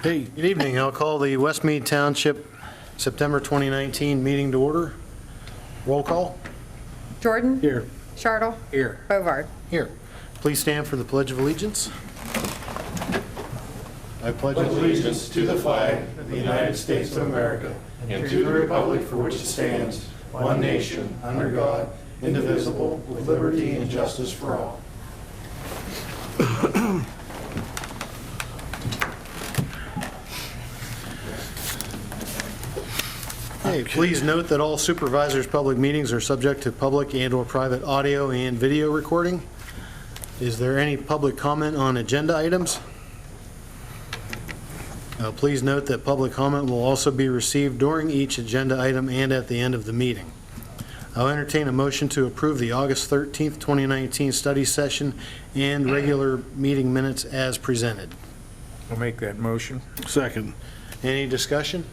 Hey, good evening. I'll call the West Mead Township September 2019 meeting to order. Roll call. Jordan? Here. Chartle? Here. Bovard? Here. Please stand for the Pledge of Allegiance. I pledge Allegiance to the flag of the United States of America and to the republic for which it stands, one nation, under God, indivisible, with liberty and justice for all. Okay, please note that all supervisors' public meetings are subject to public and/or private audio and video recording. Is there any public comment on agenda items? Please note that public comment will also be received during each agenda item and at the end of the meeting. I'll entertain a motion to approve the August 13th, 2019 study session and regular meeting minutes as presented. I'll make that motion. Second. Any discussion?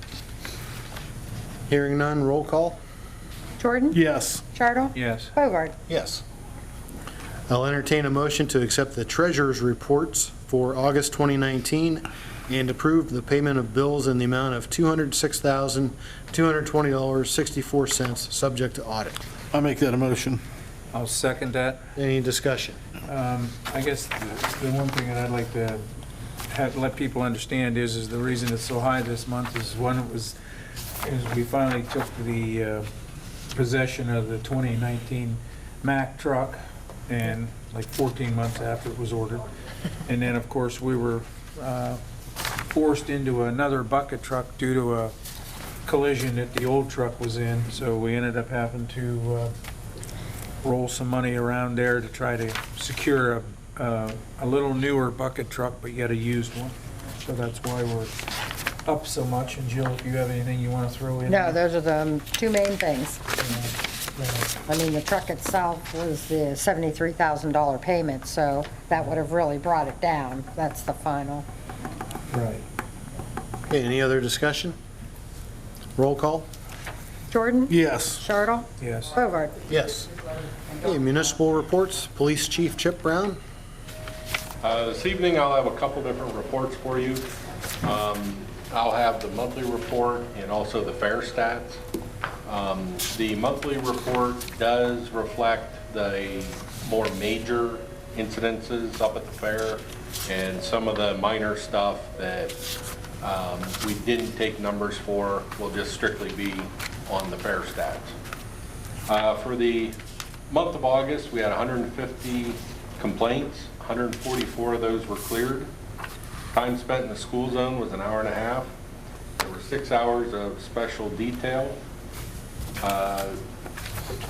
Hearing none, roll call. Jordan? Yes. Chartle? Yes. Bovard? Yes. I'll entertain a motion to accept the treasurer's reports for August 2019 and approve the payment of bills in the amount of $206,220.64, subject to audit. I'll make that a motion. I'll second that. Any discussion? I guess the one thing that I'd like to let people understand is the reason it's so high this month is we finally took the possession of the 2019 Mack truck, and like 14 months after it was ordered. And then, of course, we were forced into another bucket truck due to a collision that the old truck was in. So we ended up having to roll some money around there to try to secure a little newer bucket truck, but yet a used one. So that's why we're up so much. And Jill, if you have anything you want to throw in? No, those are the two main things. Yeah. I mean, the truck itself was the $73,000 payment, so that would have really brought it down. That's the final. Right. Okay, any other discussion? Roll call. Jordan? Yes. Chartle? Yes. Bovard? Yes. Okay, municipal reports. Police Chief Chip Brown. This evening I'll have a couple different reports for you. I'll have the monthly report and also the fair stats. The monthly report does reflect the more major incidences up at the fair and some of the minor stuff that we didn't take numbers for will just strictly be on the fair stats. For the month of August, we had 150 complaints. 144 of those were cleared. Time spent in the school zone was an hour and a half. There were 6 hours of special detail.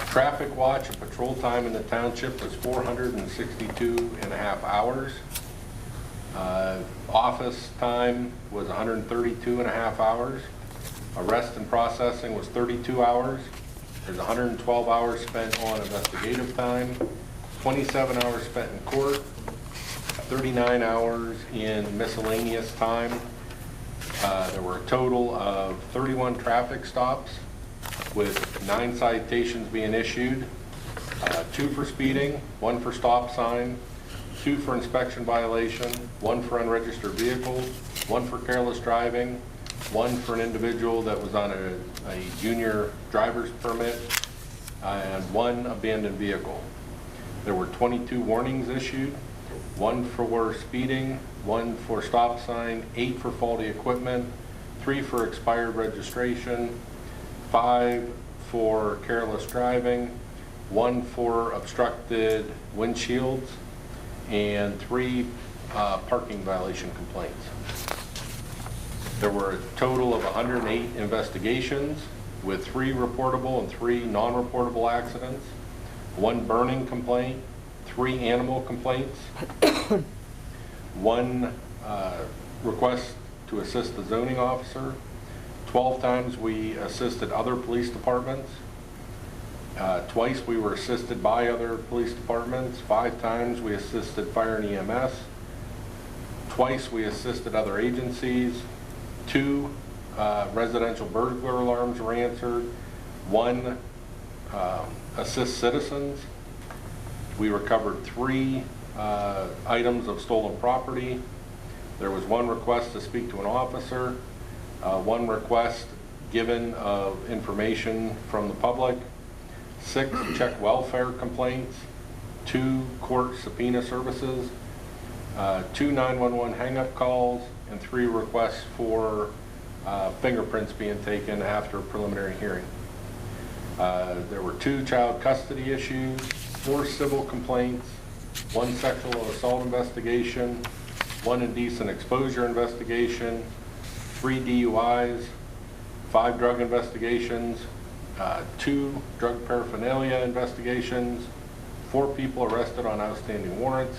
Traffic watch and patrol time in the township was 462 and a half hours. Office time was 132 and a half hours. Arrest and processing was 32 hours. There's 112 hours spent on investigative time, 27 hours spent in court, 39 hours in miscellaneous time. There were a total of 31 traffic stops with 9 citations being issued, 2 for speeding, 1 for stop sign, 2 for inspection violation, 1 for unregistered vehicle, 1 for careless driving, 1 for an individual that was on a junior driver's permit, and 1 abandoned vehicle. There were 22 warnings issued, 1 for speeding, 1 for stop sign, 8 for faulty equipment, 3 for expired registration, 5 for careless driving, 1 for obstructed windshields, and 3 parking violation complaints. There were a total of 108 investigations with 3 reportable and 3 non-reportable accidents, 1 burning complaint, 3 animal complaints, 1 request to assist the zoning officer. 12 times we assisted other police departments. Twice we were assisted by other police departments. 5 times we assisted fire and EMS. Twice we assisted other agencies. 2 residential burglar alarms were answered. 1 assist citizens. We recovered 3 items of stolen property. There was one request to speak to an officer, one request given of information from the public, 6 check welfare complaints, 2 court subpoena services, 2 911 hang-up calls, and 3 requests for fingerprints being taken after a preliminary hearing. There were 2 child custody issues, 4 civil complaints, 1 sexual assault investigation, 1 indecent exposure investigation, 3 DUIs, 5 drug investigations, 2 drug paraphernalia investigations, 4 people arrested on outstanding warrants,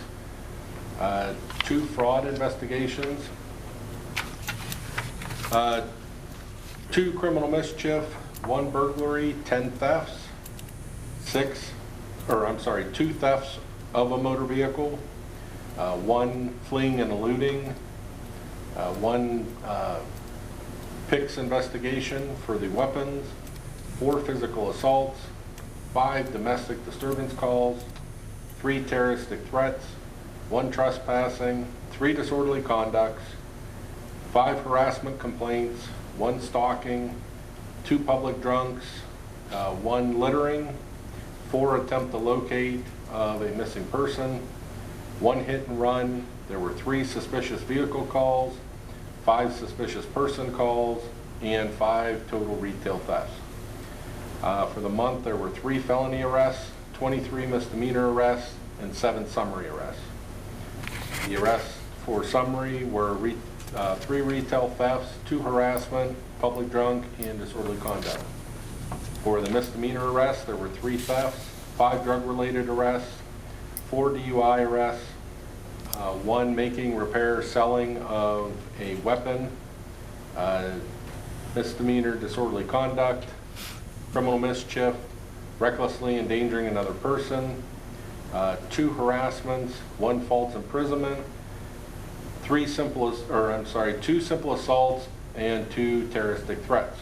2 fraud investigations, 2 criminal mischief, 1 burglary, 10 thefts, 2 thefts of a motor vehicle, 1 fleeing and eluding, 1 PICS investigation for the weapons, 4 physical assaults, 5 domestic disturbance calls, 3 terroristic threats, 1 trespassing, 3 disorderly conducts, 5 harassment complaints, 1 stalking, 2 public drunks, 1 littering, 4 attempt to locate of a missing person, 1 hit and run. There were 3 suspicious vehicle calls, 5 suspicious person calls, and 5 total retail thefts. For the month, there were 3 felony arrests, 23 misdemeanor arrests, and 7 summary arrests. The arrests for summary were 3 retail thefts, 2 harassment, public drunk, and disorderly conduct. For the misdemeanor arrests, there were 3 thefts, 5 drug-related arrests, 4 DUI arrests, 1 making, repair, selling of a weapon, misdemeanor disorderly conduct, criminal mischief, recklessly endangering another person, 2 harassments, 1 false imprisonment, 2 simple assaults, and 2 terroristic threats.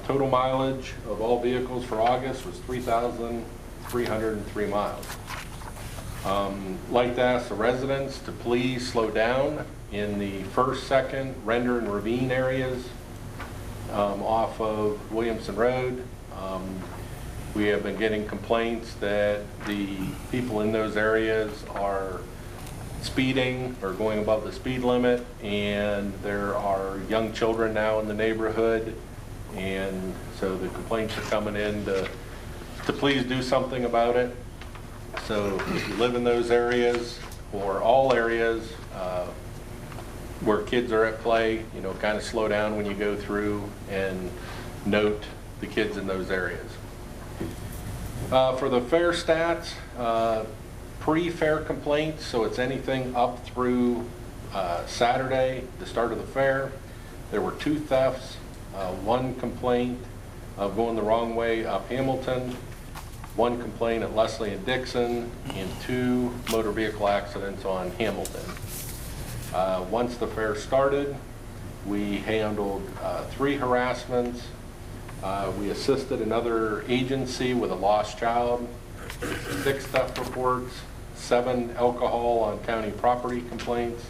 Total mileage of all vehicles for August was 3,303 miles. Like to ask the residents to please slow down in the 1st, 2nd, Render and Ravine areas off of Williamson Road. We have been getting complaints that the people in those areas are speeding or going above the speed limit, and there are young children now in the neighborhood, and so the complaints are coming in to please do something about it. So if you live in those areas or all areas where kids are at play, kind of slow down when you go through and note the kids in those areas. For the fair stats, pre-fair complaints, so it's anything up through Saturday, the start of the fair, there were 2 thefts, 1 complaint of going the wrong way up Hamilton, 1 complaint at Leslie and Dixon, and 2 motor vehicle accidents on Hamilton. Once the fair started, we handled 3 harassments. We assisted another agency with a lost child, 6 theft reports, 7 alcohol on county property complaints,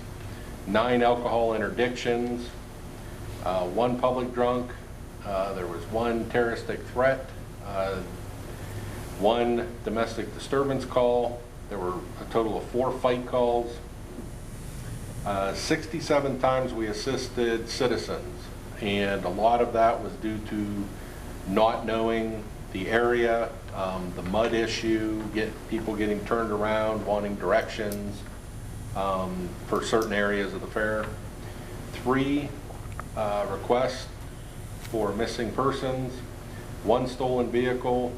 9 alcohol interdictions, 1 public drunk. There was 1 terroristic threat, 1 domestic disturbance call. There were a total of 4 fight calls. 67 times we assisted citizens, and a lot of that was due to not knowing the area, the mud issue, people getting turned around, wanting directions for certain areas of the fair. 3 requests for missing persons, 1 stolen vehicle,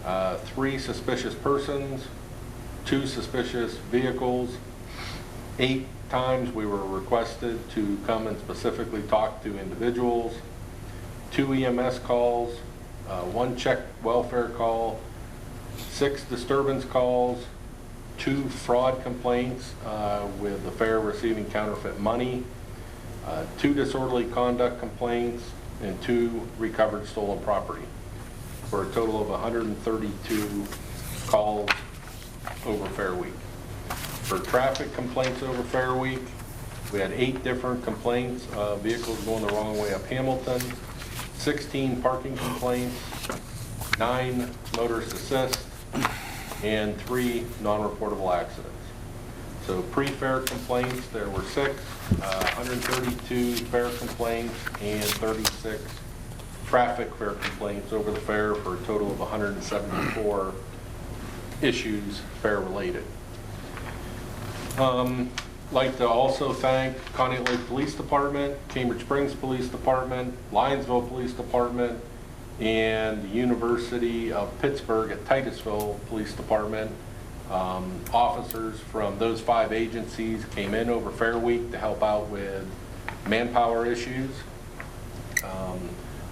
3 suspicious persons, 2 suspicious vehicles. 8 times we were requested to come and specifically talk to individuals, 2 EMS calls, 1 check welfare call, 6 disturbance calls, 2 fraud complaints with the fair receiving counterfeit money, 2 disorderly conduct complaints, and 2 recovered stolen property, for a total of 132 calls over Fair Week. For traffic complaints over Fair Week, we had 8 different complaints of vehicles going the wrong way up Hamilton, 16 parking complaints, 9 motorist assist, and 3 non-reportable accidents. So pre-fair complaints, there were 6, 132 fair complaints, and 36 traffic fair complaints over the fair, for a total of 174 issues fair-related. Like to also thank Conneaut Lake Police Department, Cambridge Springs Police Department, Lionsville Police Department, and the University of Pittsburgh at Titusville Police Department. Officers from those 5 agencies came in over Fair Week to help out with manpower issues.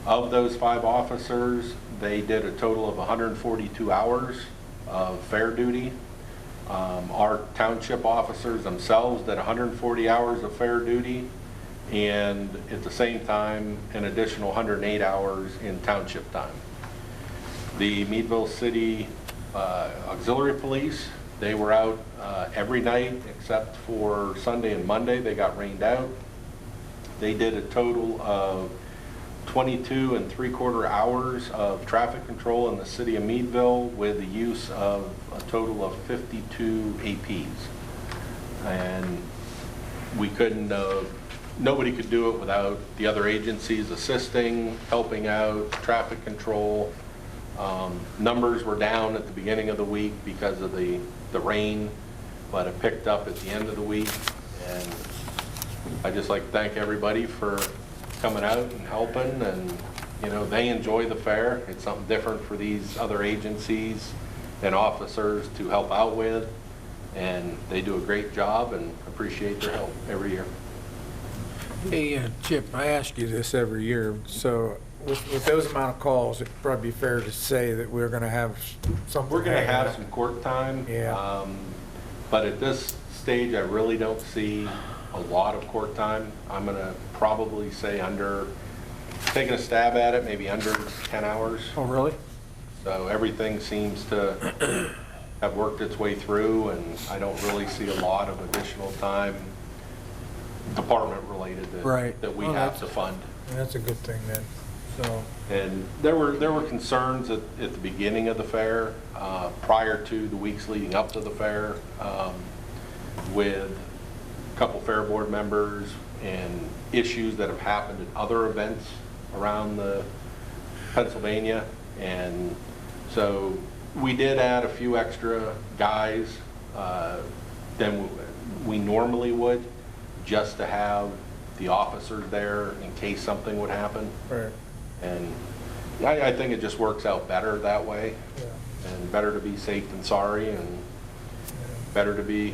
Of those 5 officers, they did a total of 142 hours of fair duty. Our township officers themselves did 140 hours of fair duty, and at the same time, an additional 108 hours in township time. The Meadville City Auxiliary Police, they were out every night except for Sunday and Monday. They got rained out. They did a total of 22 3/4 hours of traffic control in the city of Meadville, with the use of a total of 52 APs. And we couldn't, nobody could do it without the other agencies assisting, helping out, traffic control. Numbers were down at the beginning of the week because of the rain, but it picked up at the end of the week. And I'd just like to thank everybody for coming out and helping, and you know, they enjoy the fair. It's something different for these other agencies and officers to help out with, and they do a great job and appreciate their help every year. Hey, Chip, I ask you this every year, so with those amount of calls, it'd probably be fair to say that we're gonna have something. We're gonna have some court time. Yeah. But at this stage, I really don't see a lot of court time. I'm gonna probably say taking a stab at it, maybe under 10 hours. Oh, really? So everything seems to have worked its way through, and I don't really see a lot of additional time department-related that we have to fund. That's a good thing then, so. And there were concerns at the beginning of the fair, prior to the weeks leading up to the fair, with a couple fair board members and issues that have happened at other events around the Pennsylvania. And so we did add a few extra guys than we normally would, just to have the officers there in case something would happen. Right. And I think it just works out better that way. Yeah. And better to be safe than sorry, and better to be,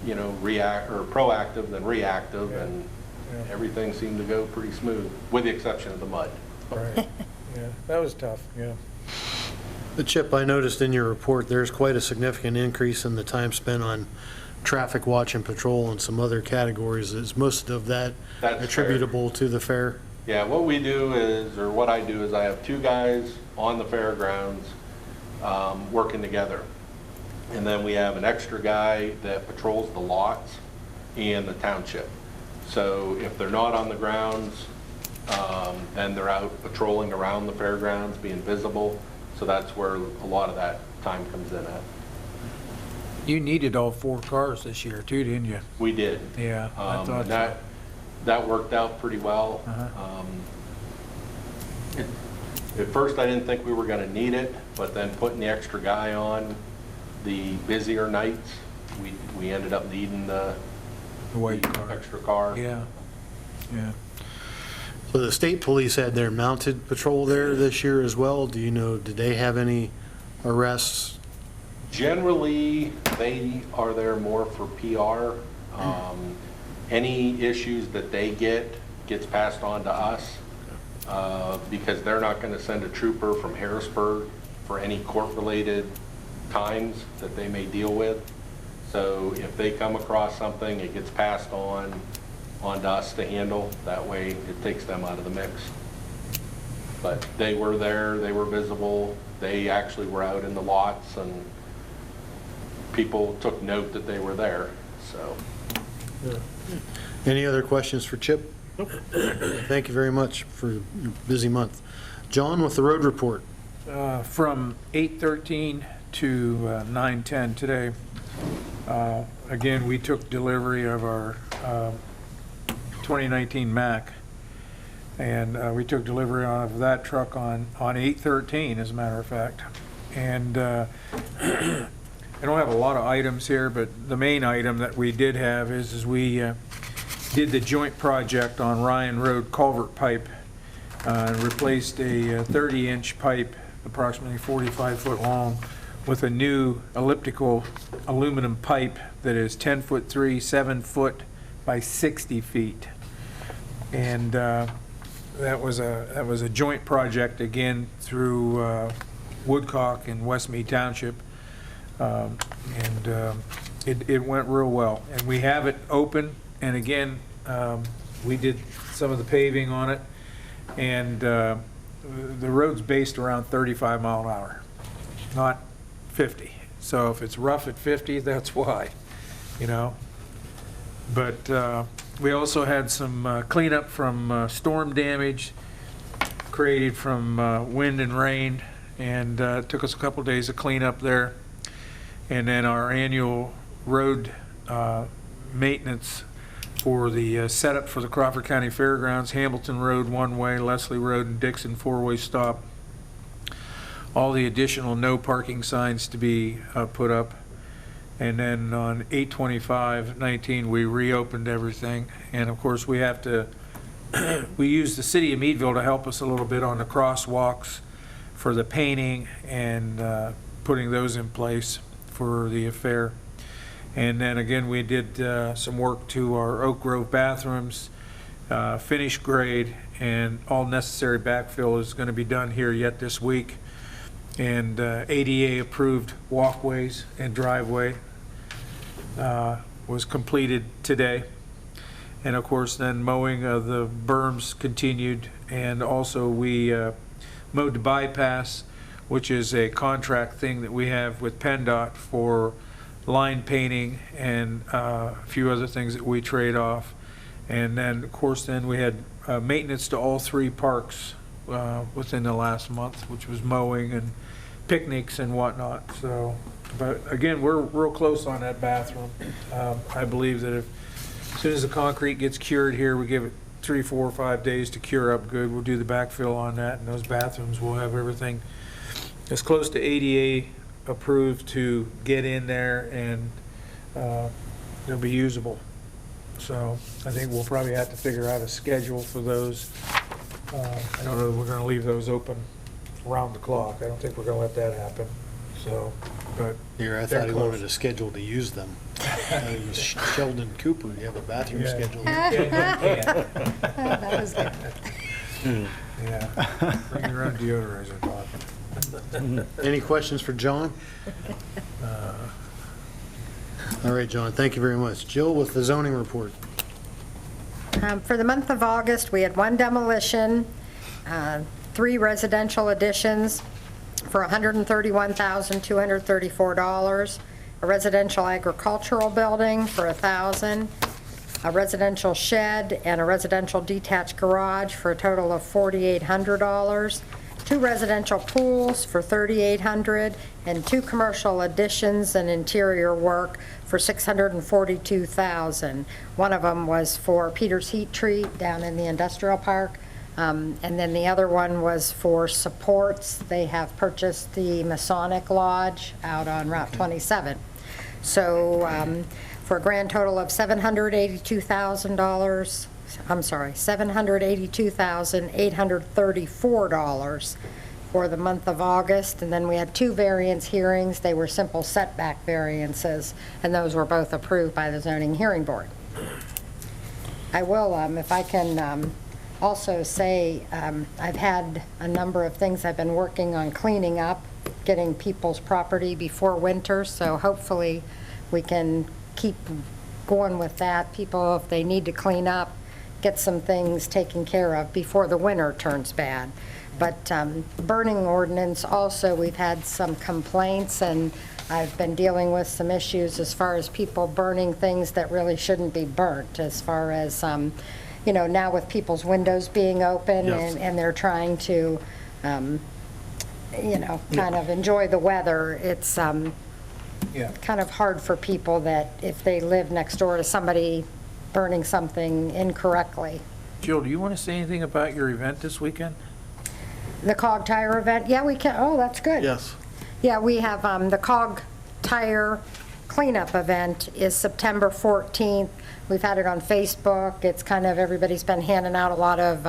you know, proactive than reactive. Yeah. And Yeah. everything seemed to go pretty smooth, with the exception of the mud. Right, yeah, that was tough, yeah. The Chip, I noticed in your report, there's quite a significant increase in the time spent on traffic watch and patrol and some other categories. Is most of that That's attributable to the fair? Yeah, what we do is, or what I do is, I have 2 guys on the fairgrounds working together. And then we have an extra guy that patrols the lots and the township. So if they're not on the grounds, then they're out patrolling around the fairgrounds, being visible. So that's where a lot of that time comes in at. You needed all 4 cars this year too, didn't you? We did. Yeah, I thought And so. that worked out pretty well. Uh-huh. At first, I didn't think we were going to need it, but then putting the extra guy on the busier nights, we ended up needing the white car. extra car. Yeah, yeah. So the state police had their mounted patrol there this year as well. Do you know, did they have any arrests? Generally, they are there more for PR. Any issues that they gets passed on to us, because they're not going to send a trooper from Harrisburg for any court-related times that they may deal with. So if they come across something, it gets passed on to us to handle. That way, it takes them out of the mix. But they were there, they were visible, they actually were out in the lots and people took note that they were there, so. Any other questions for Chip? Thank you very much for your busy month. John with the road report. From 8:13 to 9:10 today, again, we took delivery of our 2019 Mack, and we took delivery of that truck on 8:13, as a matter of fact. And I don't have a lot of items here, but the main item that we did have is we did the joint project on Ryan Road culvert pipe, and replaced a 30-inch pipe, approximately 45 foot long, with a new elliptical aluminum pipe that is 10 foot 3, 7 foot by 60 feet. And that was a joint project, again, through Woodcock and West Mead Township. It went real well. And we have it open, and again, we did some of the paving on it, and the road's based around 35 mile an hour, not 50. So if it's rough at 50, that's why, you know. But we also had some cleanup from storm damage created from wind and rain, and it took us a couple days of cleanup there. And then our annual road maintenance for the setup for the Crawford County Fairgrounds, Hamilton Road one-way, Leslie Road and Dixon four-way stop. All the additional no parking signs to be put up. And then on 8/25/19, we reopened everything. And of course, we have to, we use the city of Meadville to help us a little bit on the crosswalks for the painting and putting those in place for the affair. And then again, we did some work to our Oak Grove bathrooms, finish grade, and all necessary backfill is going to be done here yet this week. And ADA approved walkways and driveway was completed today. And of course, then mowing of the berms continued, and also we mowed the bypass, which is a contract thing that we have with PennDOT for line painting and a few other things that we trade off. And then, of course, then we had maintenance to all three parks within the last month, which was mowing and picnics and whatnot. So, but again, we're real close on that bathroom. I believe that as soon as the concrete gets cured here, we give it 3, 4, 5 days to cure up good. We'll do the backfill on that, and those bathrooms will have everything as close to ADA approved to get in there, and they'll be usable. So I think we'll probably have to figure out a schedule for those. I don't know if we're going to leave those open around the clock. I don't think we're going to let that happen. So, but Here, I they're thought he close. wanted a schedule to use them. It was Sheldon Cooper, you have a bathroom Yeah. schedule. Yeah. That was good. Yeah. Bring your own deodorizer, Bob. Any questions for John? All right, John, thank you very much. Jill with the zoning report. For the month of August, we had 1 demolition, 3 residential additions for $131,234, a residential agricultural building for $1,000, a residential shed and a residential detached garage for a total of $4,800, 2 residential pools for $3,800, and 2 commercial additions and interior work for $642,000. One of them was for Peter's Heat Treat down in the industrial park, and then the other one was for supports. They have purchased the Masonic Lodge out on Route 27. So for a grand total of $782,000, I'm sorry, $782,834 for the month of August. And then we had 2 variance hearings. They were simple setback variances, and those were both approved by the zoning hearing board. I will, if I can also say, I've had a number of things I've been working on cleaning up, getting people's property before winter, so hopefully we can keep going with that. People, if they need to clean up, get some things taken care of before the winter turns bad. But burning ordinance also, we've had some complaints, and I've been dealing with some issues as far as people burning things that really shouldn't be burnt, as far as, now with people's windows being open Yes. and they're trying to, kind of enjoy the weather. It's Yeah. kind of hard for people that if they live next door to somebody burning something incorrectly. Jill, do you want to say anything about your event this weekend? The Cog Tire event, yeah, we can, oh, that's good. Yes. Yeah, we have, the Cog Tire cleanup event is September 14th. We've had it on Facebook. It's kind of, everybody's been handing out a lot of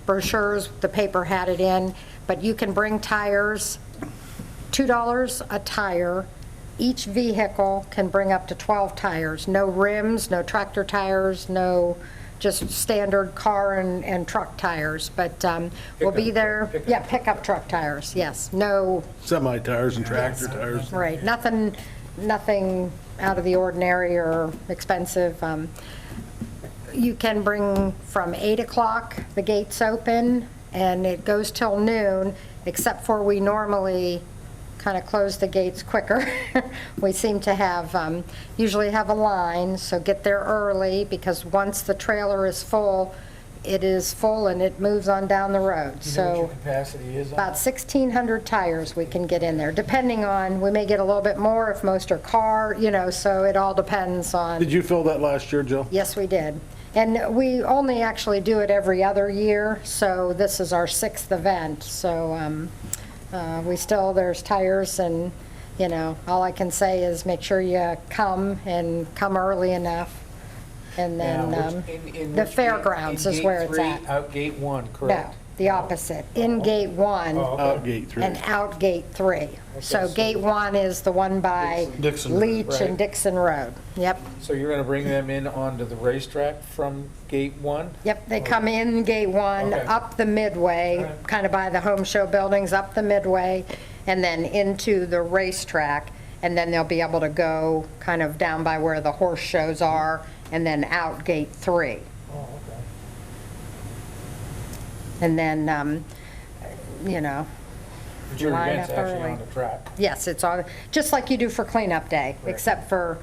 brochures. The paper had it in. But you can bring tires, $2 a tire. Each vehicle can bring up to 12 tires. No rims, no tractor tires, no, just standard car and truck tires. But we'll be there, pickup truck tires, yes. No, Semi-tires and tractor tires. right, nothing out of the ordinary or expensive. You can bring from 8 o'clock, the gates open, and it goes till noon, except for we normally kind of close the gates quicker. We seem to have, usually have a line, so get there early, because once the trailer is full, it is full and it moves on down the road. So capacity is about 1,600 tires we can get in there, depending on, we may get a little bit more if most are car, so it all depends on. Did you fill that last year, Jill? Yes, we did. And we only actually do it every other year, so this is our 6th event. So we still, there's tires, and, all I can say is make sure you come early enough. And then the fairgrounds is where it's at. Out gate 1, No, correct? the opposite. In gate 1 Out gate 3. and out gate 3. So gate 1 is the one by Dixon Road. Leach Right. and Dixon Road. Yep. So you're going to bring them in onto the racetrack from gate 1? Yep, they come in gate 1, Okay. up the midway, kind of by the home show buildings, up the midway, and then into the racetrack, and then they'll be able to go kind of down by where the horse shows are, and then out gate 3. Oh, okay. And then, But your Line event's up actually early. on the track. yes, it's on, just like you do for cleanup day, Right. except for,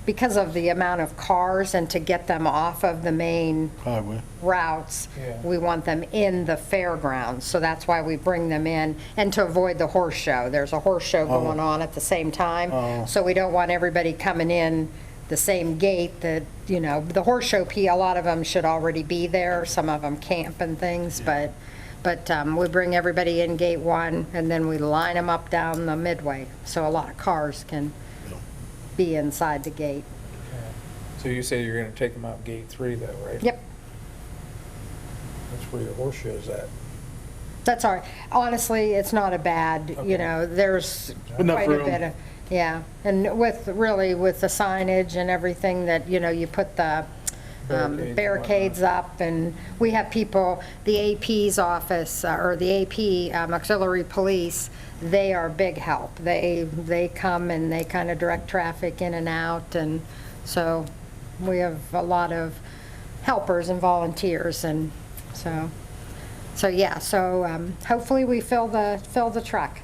because of the amount of cars and to get them off of the main Highway. routes, Yeah. we want them in the fairgrounds, so that's why we bring them in, and to avoid the horse show. There's a horse show going on at the same time, so we don't want everybody coming in the same gate that, the horse show, a lot of them should already be there, some of them camp and things, but we bring everybody in gate 1, and then we line them up down the midway, so a lot of cars can be inside the gate. So you say you're going to take them out gate 3 though, right? Yep. That's where your horse show's at. That's all right. Honestly, it's not a bad, Okay. There's Enough quite a room. bit of, yeah. And with the signage and everything that, you put the Barricades and barricades up, and we have people, the AP's office, or the AP, auxiliary police, they are big help. They come and they kind of direct traffic in and out, and so we have a lot of helpers and volunteers, and so hopefully we fill the truck.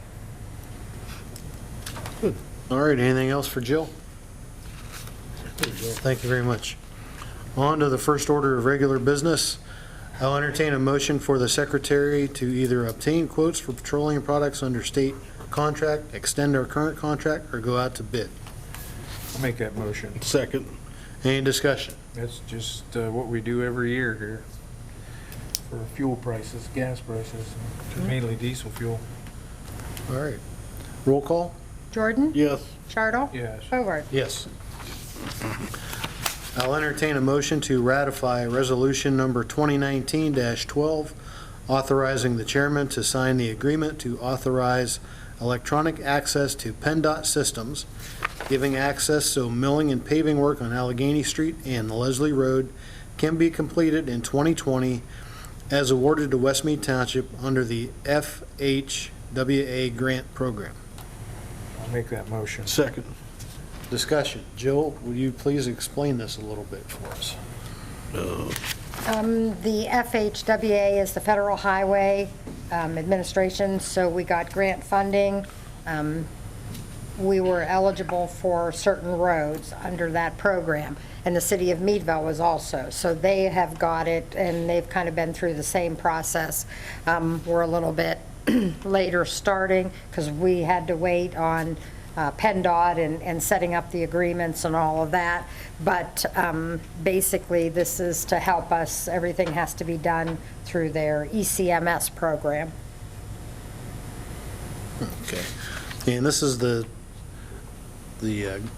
All right, anything else for Jill? Thank you very much. On to the first order of regular business. I'll entertain a motion for the secretary to either obtain quotes for petroleum products under state contract, extend our current contract, or go out to bid. I'll make that motion. Second. Any discussion? That's just what we do every year here for fuel prices, gas prices, mainly diesel fuel. All right. Roll call? Jordan? Yes. Chartle? Yes. Hobart? Yes. I'll entertain a motion to ratify Resolution Number 2019-12, authorizing the chairman to sign the agreement to authorize electronic access to PennDOT systems, giving access so milling and paving work on Allegheny Street and Leslie Road can be completed in 2020 as awarded to West Mead Township under the FHWA grant program. I'll make that motion. Second. Discussion. Jill, will you please explain this a little bit for us? The FHWA is the Federal Highway Administration, so we got grant funding. we were eligible for certain roads under that program. And the city of Meadville was also. So they have got it, and they've kind of been through the same process. We're a little bit later starting because we had to wait on PennDOT and setting up the agreements and all of that. But basically, this is to help us. Everything has to be done through their ECMS program. Okay. And this is the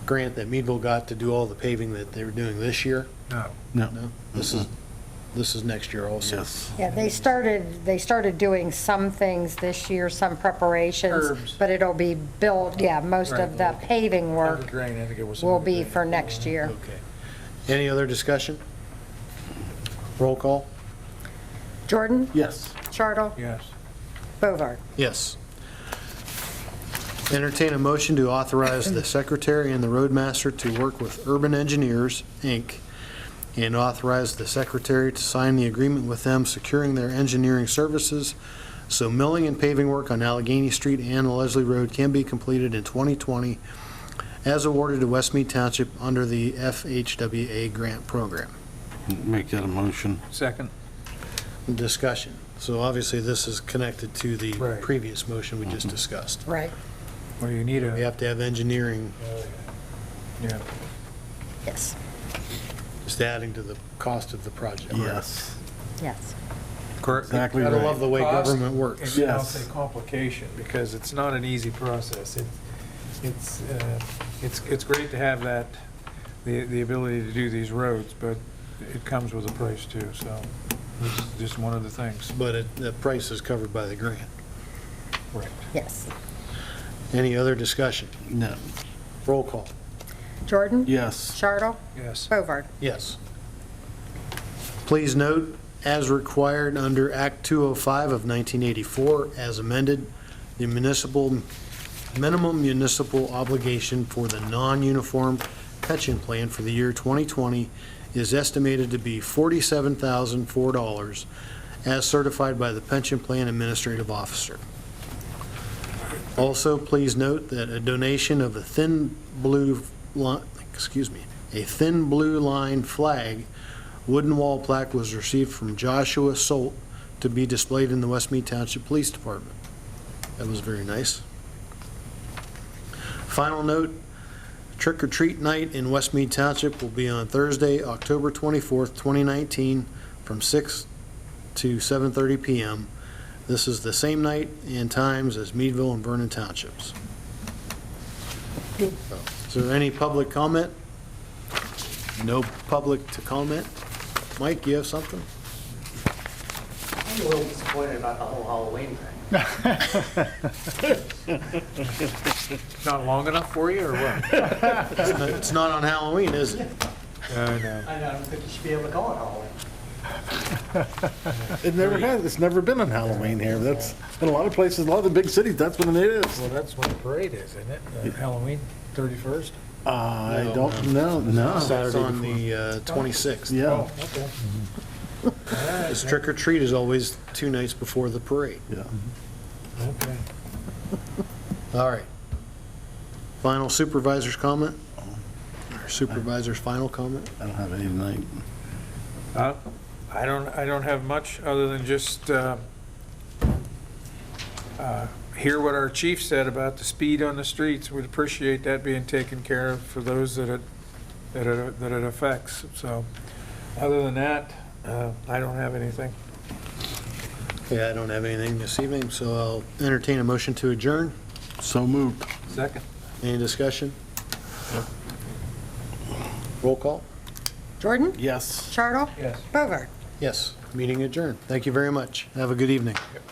grant that Meadville got to do all the paving that they were doing this year? No. No. No? This is next year also? Yes. Yeah, they started doing some things this year, some preparations. Curbs. But it'll be built, yeah, most of the paving work Underdrain, I think it was. will be underdrain. for next year. Okay. Any other discussion? Roll call? Jordan? Yes. Chartle? Yes. Bovard? Yes. Entertain a motion to authorize the secretary and the roadmaster to work with Urban Engineers, Inc., and authorize the secretary to sign the agreement with them securing their engineering services so milling and paving work on Allegheny Street and Leslie Road can be completed in 2020 as awarded to West Mead Township under the FHWA grant program. Make that a motion. Second. Discussion. So obviously, this is connected to the Right. previous motion we just discussed. Right, Well, you need We a, have to have engineering, yeah. yes, just adding to the cost of the project. Yes. yes. Exactly Gotta right. love the way Cost government works. And I'll Yes. say complication, because it's not an easy process. It's great to have that, the ability to do these roads, but it comes with a price too, so this is just one of the things. But the price is covered by the grant. Right. Yes. Any other discussion? No. Roll call. Jordan? Yes. Chartle? Yes. Bovard? Yes. Please note, as required under Act 205 of 1984, as amended, the minimum municipal obligation for the non-uniform pension plan for the year 2020 is estimated to be $47,004, as certified by the pension plan administrative officer. Also, please note that a donation of a thin blue line flag wooden wall plaque was received from Joshua Solt to be displayed in the West Mead Township Police Department. That was very nice. Final note, trick or treat night in West Mead Township will be on Thursday, October 24th, 2019, from 6 to 7:30 p.m. This is the same night and times as Meadville and Vernon Townships. Is there any public comment? No public to comment? Mike, you have something? I'm a little disappointed about the whole Halloween thing. Not long enough for you, or what? It's not on Halloween, is it? I know. I don't think you should be able to go on Halloween. It never has, it's never been on Halloween here. That's, in a lot of places, a lot of the big cities, that's when it is. Well, that's when the parade is, isn't it? Halloween, 31st? I don't know, no. It's on the 26th. Yeah. Oh, okay. This trick or treat is always 2 nights before the parade. Yeah. Okay. All right. Final supervisor's comment? Or supervisor's final comment? I don't have any tonight. I don't have much other than just hear what our chief said about the speed on the streets. We'd appreciate that being taken care of for those that it affects. So, other than that, I don't have anything. Yeah, I don't have anything this evening, so I'll entertain a motion to adjourn. So moved. Second. Any discussion? Roll call? Jordan? Yes. Chartle? Yes. Bovard? Yes, meeting adjourned. Thank you very much. Have a good evening. Yep.